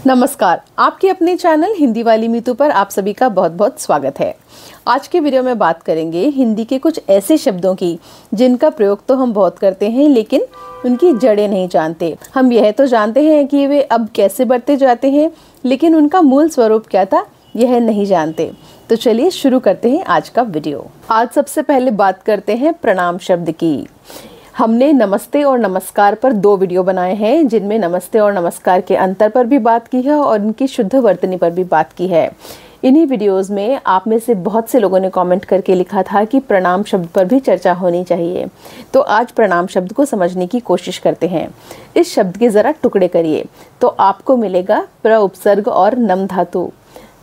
नमस्कार, आपके अपने चैनल हिंदी वाली मीतू पर आप सभी का बहुत बहुत स्वागत है। आज के वीडियो में बात करेंगे हिंदी के कुछ ऐसे शब्दों की जिनका प्रयोग तो हम बहुत करते हैं लेकिन उनकी जड़ें नहीं जानते। हम यह तो जानते हैं कि वे अब कैसे बढ़ते जाते हैं, लेकिन उनका मूल स्वरूप क्या था यह नहीं जानते। तो चलिए शुरू करते हैं आज का वीडियो। आज सबसे पहले बात करते हैं प्रणाम शब्द की। हमने नमस्ते और नमस्कार पर 2 वीडियो बनाए हैं, जिनमें नमस्ते और नमस्कार के अंतर पर भी बात की है और इनकी शुद्ध वर्तनी पर भी बात की है। इन्हीं वीडियोस में आप में से बहुत से लोगों ने कमेंट करके लिखा था कि प्रणाम शब्द पर भी चर्चा होनी चाहिए। तो आज प्रणाम शब्द को समझने की कोशिश करते हैं। इस शब्द के ज़रा टुकड़े करिए तो आपको मिलेगा प्र उपसर्ग और नम धातु।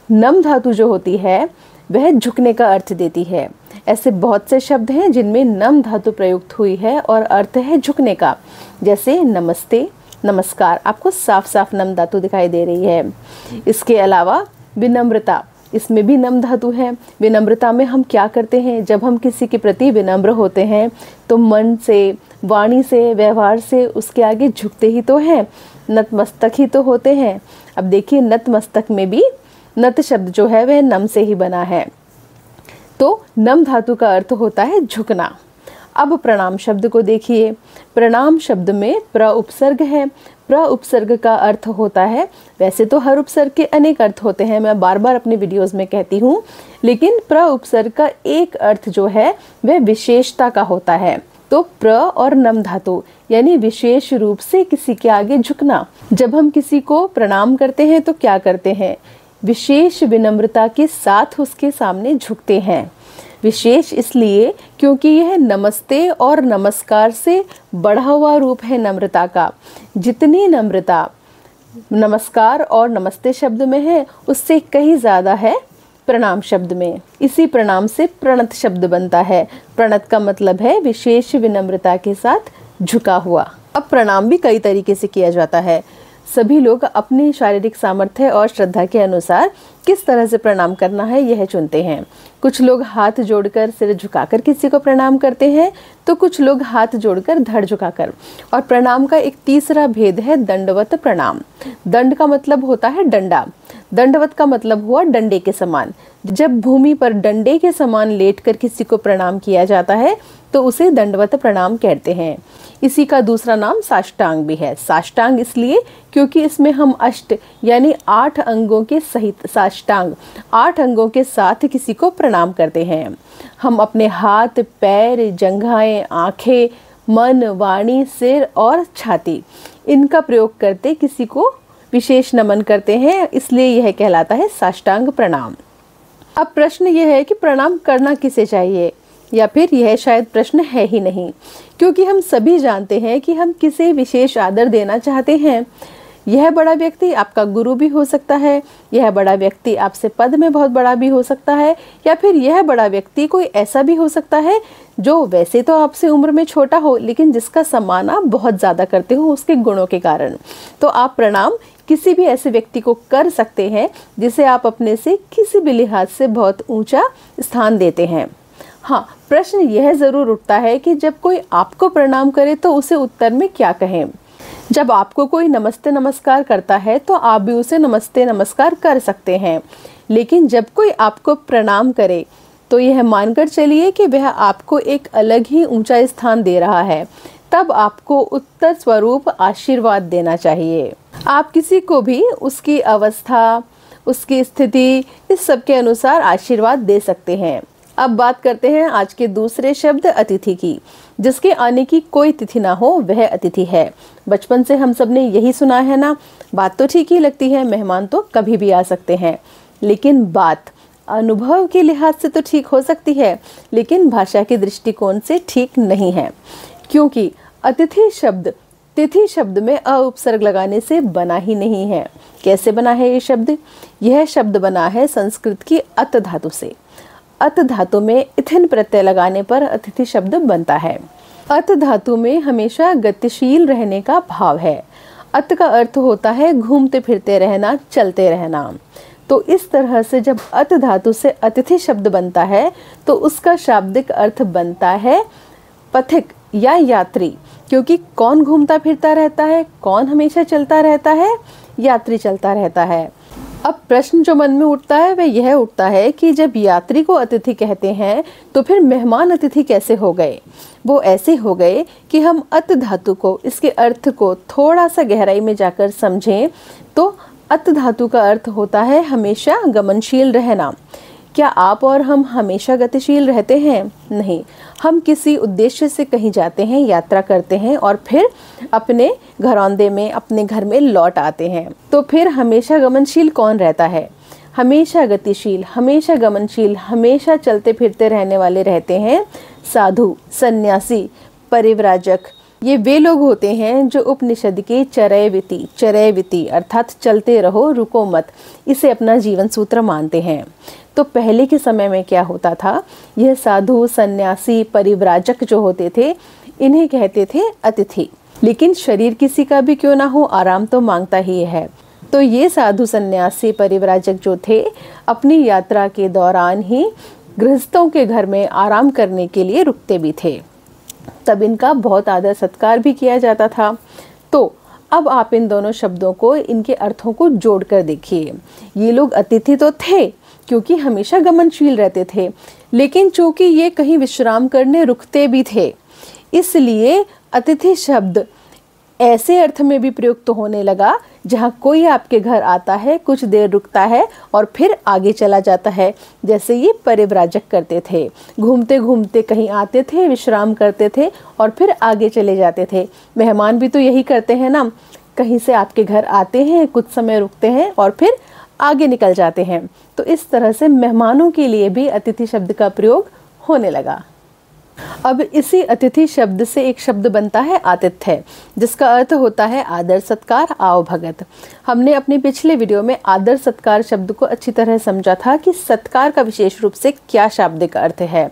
नम धातु जो होती है वह झुकने का अर्थ देती है। ऐसे बहुत से शब्द हैं जिनमें नम धातु प्रयुक्त हुई है और अर्थ है झुकने का, जैसे नमस्ते, नमस्कार, आपको साफ साफ नम धातु दिखाई दे रही है। इसके अलावा विनम्रता, इसमें भी नम धातु है। विनम्रता में हम क्या करते हैं, जब हम किसी के प्रति विनम्र होते हैं तो मन से, वाणी से, व्यवहार से उसके आगे झुकते ही तो हैं, नतमस्तक ही तो होते हैं। अब देखिए, नतमस्तक में भी नत शब्द जो है वह नम से ही बना है, तो नम धातु का अर्थ होता है झुकना। अब प्रणाम शब्द को देखिए। प्रणाम शब्द में प्र उपसर्ग है। प्र उपसर्ग का अर्थ होता है, वैसे तो हर उपसर्ग के अनेक अर्थ होते हैं, मैं बार बार अपने वीडियोस में कहती हूँ, लेकिन प्र उपसर्ग का एक अर्थ जो है वह विशेषता का होता है। तो प्र और नम धातु यानी विशेष रूप से किसी के आगे झुकना। जब हम किसी को प्रणाम करते हैं तो क्या करते हैं, विशेष विनम्रता के साथ उसके सामने झुकते हैं। विशेष इसलिए क्योंकि यह नमस्ते और नमस्कार से बढ़ा हुआ रूप है नम्रता का। जितनी नम्रता नमस्कार और नमस्ते शब्द में है, उससे कहीं ज़्यादा है प्रणाम शब्द में। इसी प्रणाम से प्रणत शब्द बनता है। प्रणत का मतलब है विशेष विनम्रता के साथ झुका हुआ। अब प्रणाम भी कई तरीके से किया जाता है। सभी लोग अपनी शारीरिक सामर्थ्य और श्रद्धा के अनुसार किस तरह से प्रणाम करना है यह चुनते हैं। कुछ लोग हाथ जोड़कर, सिर झुकाकर किसी को प्रणाम करते हैं, तो कुछ लोग हाथ जोड़कर, धड़ झुकाकर। और प्रणाम का एक तीसरा भेद है दंडवत प्रणाम। दंड का मतलब होता है डंडा, दंडवत का मतलब हुआ डंडे के समान। जब भूमि पर डंडे के समान लेटकर किसी को प्रणाम किया जाता है तो उसे दंडवत प्रणाम कहते हैं। इसी का दूसरा नाम साष्टांग भी है। साष्टांग इसलिए क्योंकि इसमें हम अष्ट यानी 8 अंगों के सहित साष्टांग 8 अंगों के साथ किसी को प्रणाम करते हैं। हम अपने हाथ, पैर, जंघाएं, आंखें, मन, वाणी, सिर और छाती इनका प्रयोग करते किसी को विशेष नमन करते हैं, इसलिए यह कहलाता है साष्टांग प्रणाम। अब प्रश्न यह है कि प्रणाम करना किसे चाहिए, या फिर यह शायद प्रश्न है ही नहीं, क्योंकि हम सभी जानते हैं कि हम किसे विशेष आदर देना चाहते हैं। यह बड़ा व्यक्ति आपका गुरु भी हो सकता है, यह बड़ा व्यक्ति आपसे पद में बहुत बड़ा भी हो सकता है, या फिर यह बड़ा व्यक्ति कोई ऐसा भी हो सकता है जो वैसे तो आपसे उम्र में छोटा हो लेकिन जिसका सम्मान आप बहुत ज़्यादा करते हो उसके गुणों के कारण। तो आप प्रणाम किसी भी ऐसे व्यक्ति को कर सकते हैं जिसे आप अपने से किसी भी लिहाज से बहुत ऊंचा स्थान देते हैं। हाँ, प्रश्न यह ज़रूर उठता है कि जब कोई आपको प्रणाम करे तो उसे उत्तर में क्या कहें। जब आपको कोई नमस्ते नमस्कार करता है तो आप भी उसे नमस्ते नमस्कार कर सकते हैं, लेकिन जब कोई आपको प्रणाम करे तो यह मानकर चलिए कि वह आपको एक अलग ही ऊंचा स्थान दे रहा है। तब आपको उत्तर स्वरूप आशीर्वाद देना चाहिए। आप किसी को भी उसकी अवस्था, उसकी स्थिति, इस सब के अनुसार आशीर्वाद दे सकते हैं। अब बात करते हैं आज के दूसरे शब्द अतिथि की। जिसके आने की कोई तिथि ना हो वह अतिथि है। बचपन से हम सब ने यही सुना है ना। बात तो ठीक ही लगती है, मेहमान तो कभी भी आ सकते हैं, लेकिन बात अनुभव के लिहाज से तो ठीक हो सकती है, लेकिन भाषा के दृष्टिकोण से ठीक नहीं है, क्योंकि अतिथि शब्द तिथि शब्द में अ उपसर्ग लगाने से बना ही नहीं है। कैसे बना है ये शब्द? यह शब्द बना है संस्कृत की अत धातु से। अत धातु में इथिन प्रत्यय लगाने पर अतिथि शब्द बनता है। अत धातु में हमेशा गतिशील रहने का भाव है। अत का अर्थ होता है घूमते फिरते रहना, चलते रहना। तो इस तरह से जब अत धातु से अतिथि शब्द बनता है तो उसका शाब्दिक अर्थ बनता है पथिक या यात्री। क्योंकि कौन घूमता फिरता रहता है, कौन हमेशा चलता रहता है, यात्री चलता रहता है। अब प्रश्न जो मन में उठता है वह यह उठता है कि जब यात्री को अतिथि कहते हैं तो फिर मेहमान अतिथि कैसे हो गए? वो ऐसे हो गए कि हम अत धातु को, इसके अर्थ को थोड़ा सा गहराई में जाकर समझें तो अत धातु का अर्थ होता है हमेशा गमनशील रहना। क्या आप और हम हमेशा गतिशील रहते हैं? नहीं, हम किसी उद्देश्य से कहीं जाते हैं, यात्रा करते हैं और फिर अपने घरौंदे में, अपने घर में लौट आते हैं। तो फिर हमेशा गमनशील कौन रहता है? हमेशा गतिशील, हमेशा गमनशील, हमेशा चलते फिरते रहने वाले रहते हैं साधु, सन्यासी, परिव्राजक। ये वे लोग होते हैं जो उपनिषद के चरैविति अर्थात चलते रहो, रुको मत, इसे अपना जीवन सूत्र मानते हैं। तो पहले के समय में क्या होता था, यह साधु, सन्यासी, परिव्राजक जो होते थे इन्हें कहते थे अतिथि। लेकिन शरीर किसी का भी क्यों ना हो, आराम तो मांगता ही है। तो ये साधु, सन्यासी, परिव्राजक जो थे अपनी यात्रा के दौरान ही गृहस्थों के घर में आराम करने के लिए रुकते भी थे। तब इनका बहुत आदर सत्कार भी किया जाता था। तो अब आप इन दोनों शब्दों को, इनके अर्थों को जोड़कर देखिए। ये लोग अतिथि तो थे क्योंकि हमेशा गमनशील रहते थे, लेकिन चूंकि ये कहीं विश्राम करने रुकते भी थे, इसलिए अतिथि शब्द ऐसे अर्थ में भी प्रयुक्त होने लगा जहाँ कोई आपके घर आता है, कुछ देर रुकता है और फिर आगे चला जाता है, जैसे ये परिव्राजक करते थे। घूमते घूमते कहीं आते थे, विश्राम करते थे और फिर आगे चले जाते थे। मेहमान भी तो यही करते हैं ना, कहीं से आपके घर आते हैं, कुछ समय रुकते हैं और फिर आगे निकल जाते हैं। तो इस तरह से मेहमानों के लिए भी अतिथि शब्द का प्रयोग होने लगा। अब इसी अतिथि शब्द से एक शब्द बनता है आतिथ्य, जिसका अर्थ होता है आदर सत्कार, आओ भगत। हमने अपने पिछले वीडियो में आदर सत्कार शब्द को अच्छी तरह समझा था कि सत्कार का विशेष रूप से क्या शाब्दिक अर्थ है,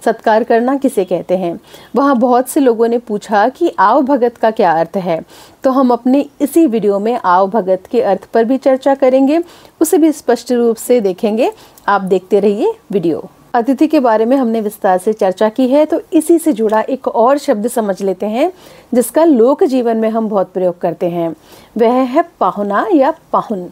सत्कार करना किसे कहते हैं। वहाँ बहुत से लोगों ने पूछा कि आओ भगत का क्या अर्थ है, तो हम अपने इसी वीडियो में आओ भगत के अर्थ पर भी चर्चा करेंगे, उसे भी स्पष्ट रूप से देखेंगे। आप देखते रहिए वीडियो। अतिथि के बारे में हमने विस्तार से चर्चा की है, तो इसी से जुड़ा एक और शब्द समझ लेते हैं जिसका लोक जीवन में हम बहुत प्रयोग करते हैं। वह है पाहुना या पाहुन।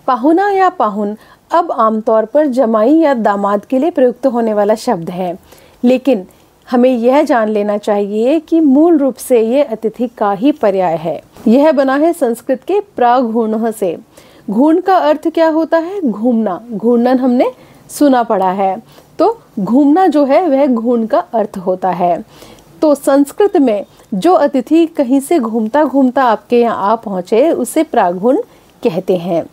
पाहुना या पाहुन अब आमतौर पर जमाई या दामाद के लिए प्रयुक्त होने वाला शब्द है, लेकिन हमें यह जान लेना चाहिए कि मूल रूप से यह अतिथि का ही पर्याय है। यह बना है संस्कृत के प्राघूर्णः से। घूर्ण का अर्थ क्या होता है? घूमना। घूर्णन हमने सुना पड़ा है, तो घूमना जो है वह घूर्ण का अर्थ होता है। तो संस्कृत में जो अतिथि कहीं से घूमता घूमता आपके यहाँ आ पहुँचे उसे प्राघूर्ण कहते हैं।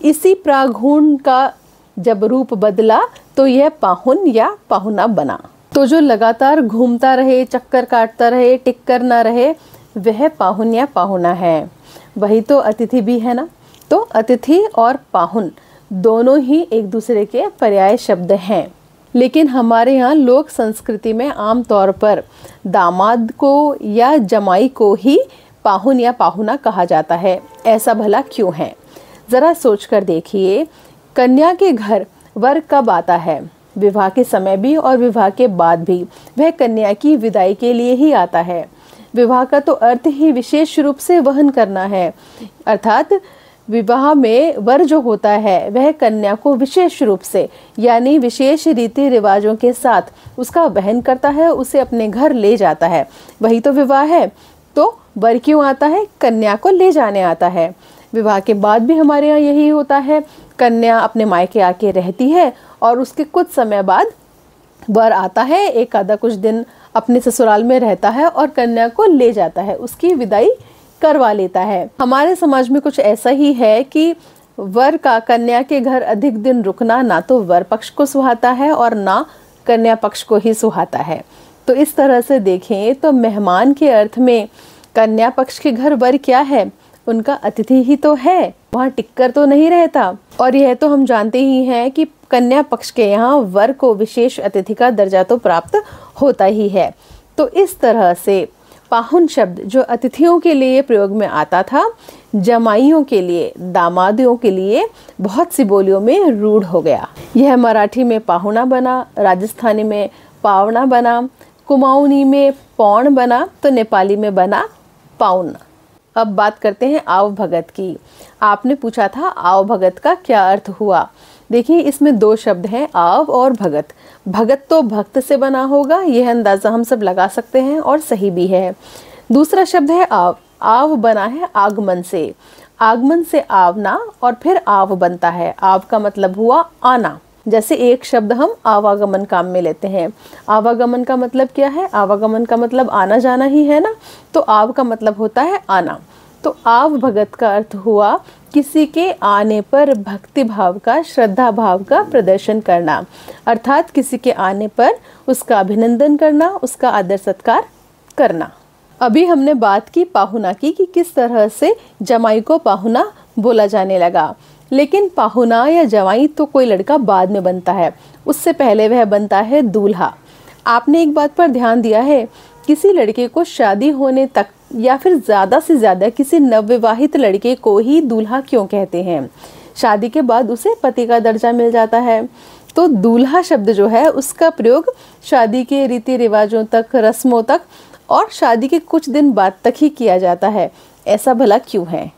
इसी प्राघूर्ण का जब रूप बदला तो यह पाहुन या पाहुना बना। तो जो लगातार घूमता रहे, चक्कर काटता रहे, टिक कर ना रहे, वह पाहुन या पाहुना है। वही तो अतिथि भी है ना। तो अतिथि और पाहुन दोनों ही एक दूसरे के पर्याय शब्द हैं, लेकिन हमारे यहाँ लोक संस्कृति में आम तौर पर दामाद को या जमाई को ही पाहुन या पाहुना कहा जाता है। ऐसा भला क्यों है? ज़रा सोच कर देखिए। कन्या के घर वर कब आता है? विवाह के समय भी और विवाह के बाद भी। वह कन्या की विदाई के लिए ही आता है। विवाह का तो अर्थ ही विशेष रूप से वहन करना है, अर्थात विवाह में वर जो होता है वह कन्या को विशेष रूप से, यानी विशेष रीति रिवाजों के साथ उसका वहन करता है, उसे अपने घर ले जाता है। वही तो विवाह है। तो वर क्यों आता है? कन्या को ले जाने आता है। विवाह के बाद भी हमारे यहाँ यही होता है। कन्या अपने मायके आके रहती है और उसके कुछ समय बाद वर आता है, एक आधा कुछ दिन अपने ससुराल में रहता है और कन्या को ले जाता है, उसकी विदाई करवा लेता है। हमारे समाज में कुछ ऐसा ही है कि वर का कन्या के घर अधिक दिन रुकना ना तो वर पक्ष को सुहाता है और ना कन्या पक्ष को ही सुहाता है। तो इस तरह से देखें तो मेहमान के अर्थ में कन्या पक्ष के घर वर क्या है? उनका अतिथि ही तो है, वहाँ टिककर तो नहीं रहता। और यह तो हम जानते ही हैं कि कन्या पक्ष के यहाँ वर को विशेष अतिथि का दर्जा तो प्राप्त होता ही है। तो इस तरह से पाहुन शब्द जो अतिथियों के लिए प्रयोग में आता था, जमाइयों के लिए, दामादियों के लिए बहुत सी बोलियों में रूढ़ हो गया। यह मराठी में पाहुना बना, राजस्थानी में पावना बना, कुमाऊनी में पौण बना, तो नेपाली में बना पाउन। अब बात करते हैं आव भगत की। आपने पूछा था आव भगत का क्या अर्थ हुआ। देखिए इसमें दो शब्द हैं, आव और भगत। भगत तो भक्त से बना होगा, यह अंदाजा हम सब लगा सकते हैं और सही भी है। दूसरा शब्द है आव। आव बना है आगमन से, आगमन से आवना और फिर आव बनता है। आव का मतलब हुआ आना। जैसे एक शब्द हम आवागमन काम में लेते हैं। आवागमन का मतलब क्या है? आवागमन का मतलब आना जाना ही है ना, तो आव का मतलब होता है आना। तो आव भगत का अर्थ हुआ किसी के आने पर भक्ति भाव का, श्रद्धा भाव का प्रदर्शन करना, अर्थात किसी के आने पर उसका अभिनंदन करना, उसका आदर सत्कार करना। अभी हमने बात की पाहुना की कि किस तरह से जमाई को पाहुना बोला जाने लगा। लेकिन पाहुना या जवाई तो कोई लड़का बाद में बनता है, उससे पहले वह बनता है दूल्हा। आपने एक बात पर ध्यान दिया है, किसी लड़के को शादी होने तक या फिर ज़्यादा से ज़्यादा किसी नवविवाहित लड़के को ही दूल्हा क्यों कहते हैं? शादी के बाद उसे पति का दर्जा मिल जाता है। तो दूल्हा शब्द जो है उसका प्रयोग शादी के रीति रिवाजों तक, रस्मों तक और शादी के कुछ दिन बाद तक ही किया जाता है। ऐसा भला क्यों है?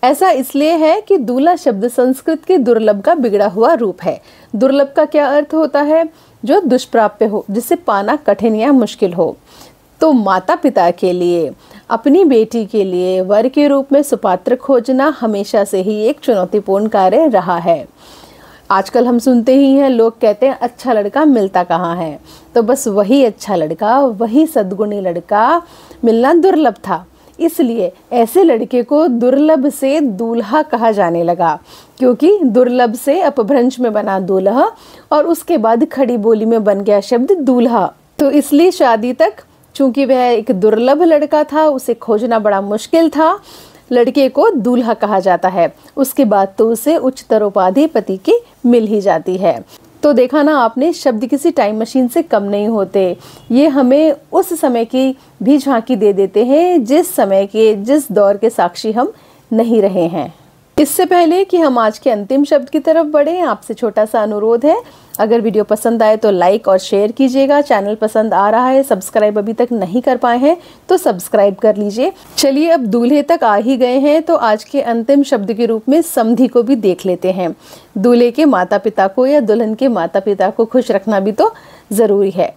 ऐसा इसलिए है कि दूल्हा शब्द संस्कृत के दुर्लभ का बिगड़ा हुआ रूप है। दुर्लभ का क्या अर्थ होता है? जो दुष्प्राप्य हो, जिसे पाना कठिन या मुश्किल हो। तो माता पिता के लिए अपनी बेटी के लिए वर के रूप में सुपात्र खोजना हमेशा से ही एक चुनौतीपूर्ण कार्य रहा है। आजकल हम सुनते ही हैं, लोग कहते हैं अच्छा लड़का मिलता कहाँ है। तो बस वही अच्छा लड़का, वही सद्गुणी लड़का मिलना दुर्लभ था, इसलिए ऐसे लड़के को दुर्लभ से दूल्हा कहा जाने लगा, क्योंकि दुर्लभ से अपभ्रंश में बना दूल्हा और उसके बाद खड़ी बोली में बन गया शब्द दूल्हा। तो इसलिए शादी तक चूंकि वह एक दुर्लभ लड़का था, उसे खोजना बड़ा मुश्किल था, लड़के को दूल्हा कहा जाता है। उसके बाद तो उसे उच्चतर उपाधि पति की मिल ही जाती है। तो देखा ना आपने, शब्द किसी टाइम मशीन से कम नहीं होते। ये हमें उस समय की भी झांकी दे देते हैं जिस समय के, जिस दौर के साक्षी हम नहीं रहे हैं। इससे पहले कि हम आज के अंतिम शब्द की तरफ बढ़ें, आपसे छोटा सा अनुरोध है, अगर वीडियो पसंद आए तो लाइक और शेयर कीजिएगा। चैनल पसंद आ रहा है, सब्सक्राइब अभी तक नहीं कर पाए हैं तो सब्सक्राइब कर लीजिए। चलिए अब दूल्हे तक आ ही गए हैं तो आज के अंतिम शब्द के रूप में समधी को भी देख लेते हैं। दूल्हे के माता पिता को या दुल्हन के माता पिता को खुश रखना भी तो जरूरी है।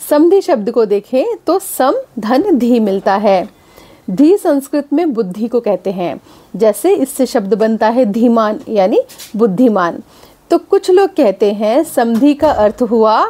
समधी शब्द को देखें तो सम धन धी मिलता है। धी संस्कृत में बुद्धि को कहते हैं। जैसे इससे शब्द बनता है धीमान यानी बुद्धिमान। तो कुछ लोग कहते हैं समधी का अर्थ हुआ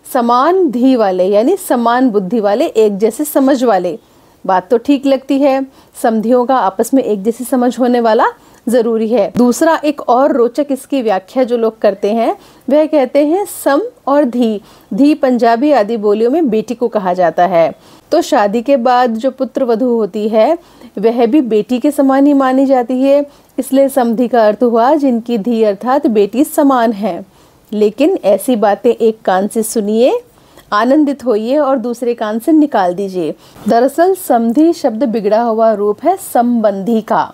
समान धी वाले, यानी समान बुद्धि वाले, एक जैसे समझ वाले। बात तो ठीक लगती है, समधियों का आपस में एक जैसी समझ होने वाला जरूरी है। दूसरा एक और रोचक इसकी व्याख्या जो लोग करते हैं वह कहते हैं सम और धी। धी पंजाबी आदि बोलियों में बेटी को कहा जाता है। तो शादी के बाद जो पुत्र वधू होती है वह भी बेटी के समान ही मानी जाती है, इसलिए समधी का अर्थ हुआ जिनकी धी अर्थात बेटी समान है। लेकिन ऐसी बातें एक कान से सुनिए, आनंदित होइए और दूसरे कान से निकाल दीजिए। दरअसल समधी शब्द बिगड़ा हुआ रूप है संबंधी का।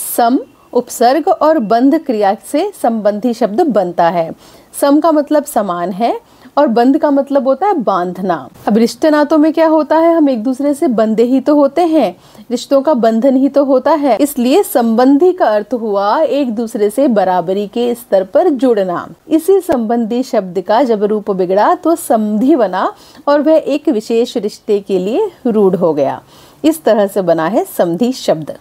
सम उपसर्ग और बंध क्रिया से संबंधी शब्द बनता है। सम का मतलब समान है और बंध का मतलब होता है बांधना। अब रिश्ते नातों में क्या होता है, हम एक दूसरे से बंधे ही तो होते हैं, रिश्तों का बंधन ही तो होता है। इसलिए संबंधी का अर्थ हुआ एक दूसरे से बराबरी के स्तर पर जुड़ना। इसी संबंधी शब्द का जब रूप बिगड़ा तो समधी बना और वह एक विशेष रिश्ते के लिए रूढ़ हो गया। इस तरह से बना है समधी शब्द।